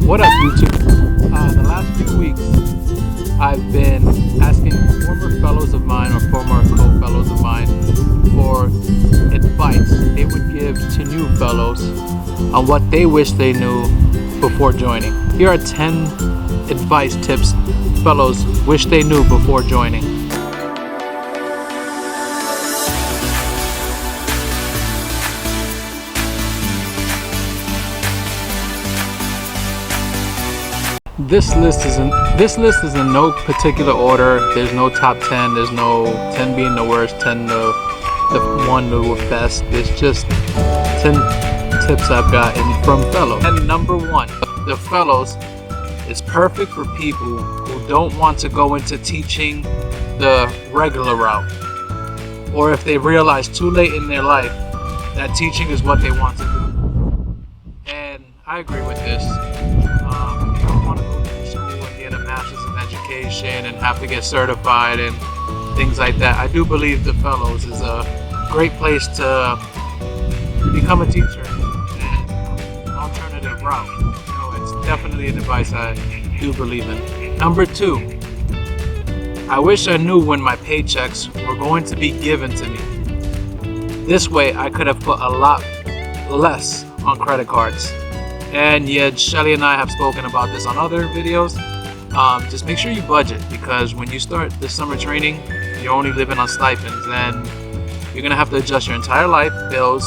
What up, YouTube? The last few weeks, I've been asking former fellows of mine or former co-fellows of mine for advice they would give to new fellows on what they wish they knew before joining. Here are 10 advice tips fellows wish they knew before joining. This list is in no particular order. There's no top 10. There's no 10 being the worst, 10 the one the best. It's just 10 tips I've gotten from fellows. And number one, the fellows is perfect for people who don't want to go into teaching the regular route, or if they realize too late in their life that teaching is what they want to do. And I agree with this. You don't want to go to school and get a master's in education and have to get certified and things like that. I do believe the fellows is a great place to become a teacher and an alternative route. It's definitely an advice I do believe in. Number two, I wish I knew when my paychecks were going to be given to me. This way I could have put a lot less on credit cards. And yeah, Shelly and I have spoken about this on other videos. Just make sure you budget, because when you start the summer training, you're only living on stipends, and you're gonna have to adjust your entire life, bills,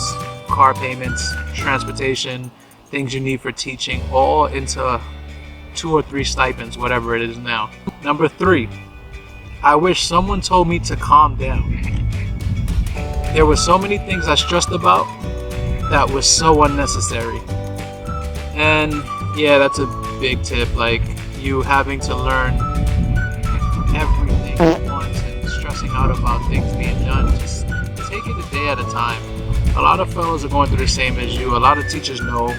car payments, transportation, things you need for teaching, all into 2 or 3 stipends, whatever it is now. Number 3, I wish someone told me to calm down. There were so many things I stressed about that was so unnecessary. And yeah, that's a big tip, like you having to learn everything at once and stressing out about things being done. Just take it a day at a time. A lot of fellows are going through the same as you. A lot of teachers know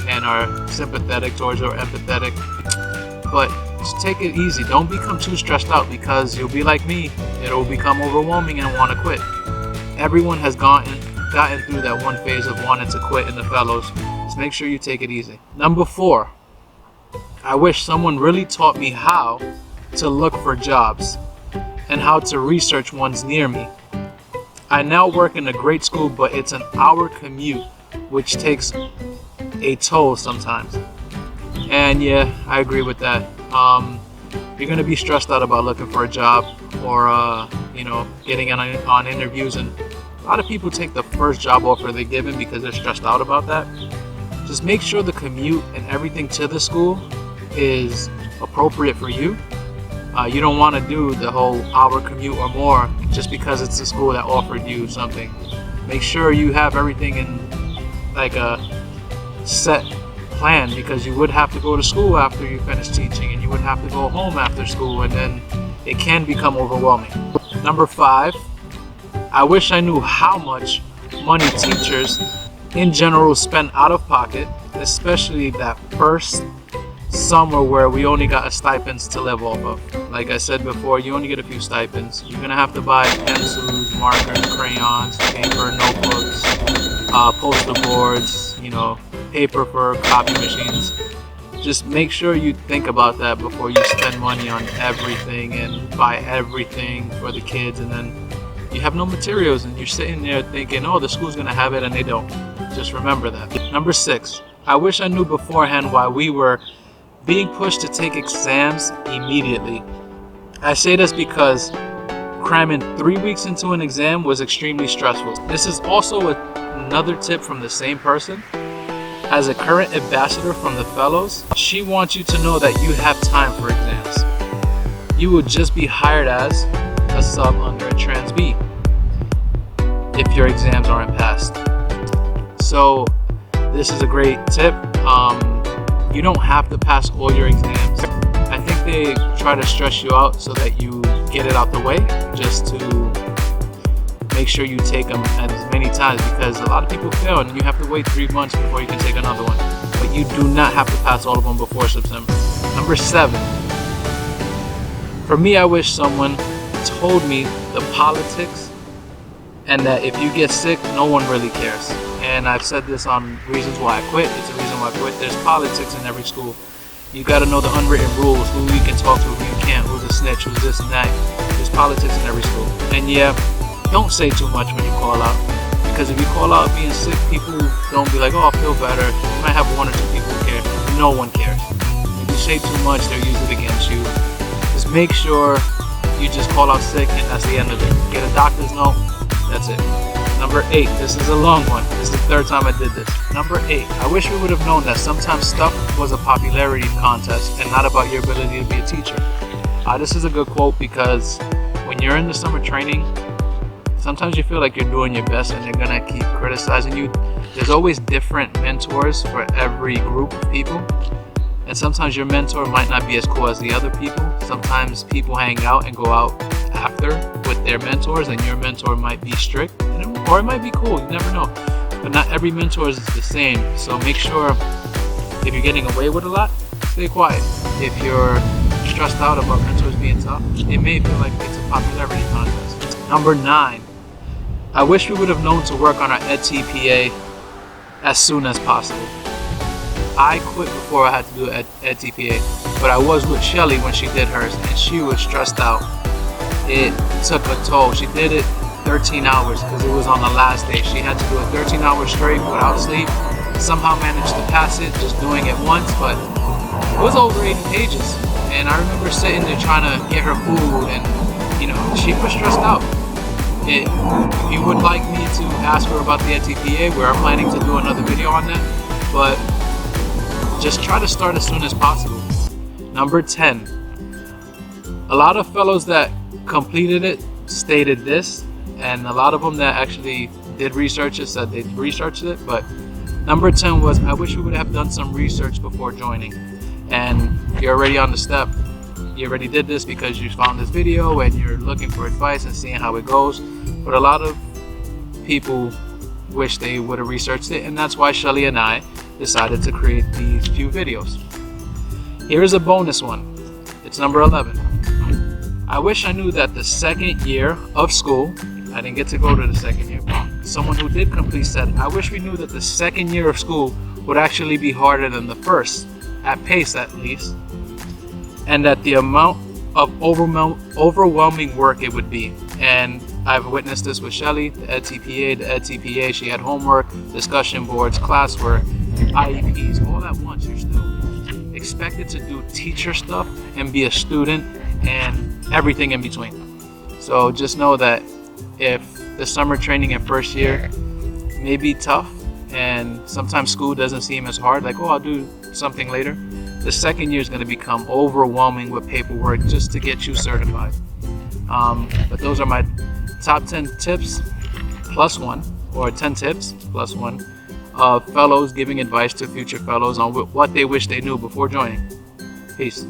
and are sympathetic towards or empathetic, but just take it easy. Don't become too stressed out, because you'll be like me. It'll become overwhelming and want to quit. Everyone has gotten through that one phase of wanting to quit in the fellows. Just make sure you take it easy. Number 4, I wish someone really taught me how to look for jobs and how to research ones near me. I now work in a great school, but it's an hour commute, which takes a toll sometimes. And yeah, I agree with that. You're gonna be stressed out about looking for a job, or getting on interviews, and a lot of people take the first job offer they're given because they're stressed out about that. Just make sure the commute and everything to the school is appropriate for you. You don't want to do the whole hour commute or more just because it's a school that offered you something. Make sure you have everything in like a set plan, because you would have to go to school after you finish teaching, and you would have to go home after school, and then it can become overwhelming. Number 5, I wish I knew how much money teachers in general spend out of pocket, especially that first summer where we only got a stipends to live off of. Like I said before, you only get a few stipends. You're gonna have to buy pencils, markers, crayons, paper, notebooks, poster boards, paper for copy machines. Just make sure you think about that before you spend money on everything and buy everything for the kids, and then you have no materials and you're sitting there thinking, oh, the school's gonna have it, and they don't. Just remember that. Number 6, I wish I knew beforehand why we were being pushed to take exams immediately. I say this because cramming 3 weeks into an exam was extremely stressful. This is also another tip from the same person. As a current ambassador from the fellows, she wants you to know that you have time for exams. You will just be hired as a sub under a trans B if your exams aren't passed. So this is a great tip. You don't have to pass all your exams. I think they try to stress you out so that you get it out the way, just to make sure you take them as many times, because a lot of people fail and you have to wait 3 months before you can take another one. But you do not have to pass all of them before September. Number 7, for me, I wish someone told me the politics and that if you get sick, no one really cares. And I've said this on reasons why I quit. It's a reason why I quit. There's politics in every school. You got to know the unwritten rules, who you can talk to, who you can't, who's a snitch, who's this and that. There's politics in every school. And yeah, don't say too much when you call out. Because if you call out being sick, people don't be like, oh, I feel better. You might have one or two people who care. No one cares. If you say too much, they'll use it against you. Just make sure you just call out sick and that's the end of it. Get a doctor's note, that's it. Number 8, this is a long one. This is the 3rd time I did this. Number 8, I wish we would have known that sometimes stuff was a popularity contest and not about your ability to be a teacher. This is a good quote because when you're in the summer training, sometimes you feel like you're doing your best and they're gonna keep criticizing you. There's always different mentors for every group of people. And sometimes your mentor might not be as cool as the other people. Sometimes people hang out and go out after with their mentors and your mentor might be strict, or it might be cool, you never know. But not every mentor is the same. So make sure if you're getting away with a lot, stay quiet. If you're stressed out about mentors being tough, it may feel like it's a popularity contest. Number 9, I wish we would have known to work on our edtpa as soon as possible. I quit before I had to do edtpa, but I was with Shelly when she did hers, and she was stressed out. It took a toll. She did it 13 hours because it was on the last day. She had to do it 13 hours straight without sleep. Somehow managed to pass it just doing it once, but it was over 80 pages. And I remember sitting there trying to get her food, and she was stressed out. If you would like me to ask her about the edtpa, we are planning to do another video on that, but just try to start as soon as possible. Number 10, a lot of fellows that completed it stated this, and a lot of them that actually did research it said they researched it, but number 10 was, I wish we would have done some research before joining. And you're already on the step. You already did this because you found this video and you're looking for advice and seeing how it goes. But a lot of people wish they would have researched it, and that's why Shelly and I decided to create these few videos. Here's a bonus one. It's number 11. I wish I knew that the second year of school, I didn't get to go to the second year. Someone who did complete said, I wish we knew that the second year of school would actually be harder than the first, at pace at least, and that the amount of overwhelming work it would be. And I've witnessed this with Shelly, the edtpa, she had homework, discussion boards, classwork, IEPs, all at once. You're still expected to do teacher stuff and be a student and everything in between. So just know that if the summer training in first year may be tough and sometimes school doesn't seem as hard, like, oh, I'll do something later, the second year is going to become overwhelming with paperwork just to get you certified. But those are my top 10 tips plus one, or 10 tips plus one, of fellows giving advice to future fellows on what they wish they knew before joining. Peace.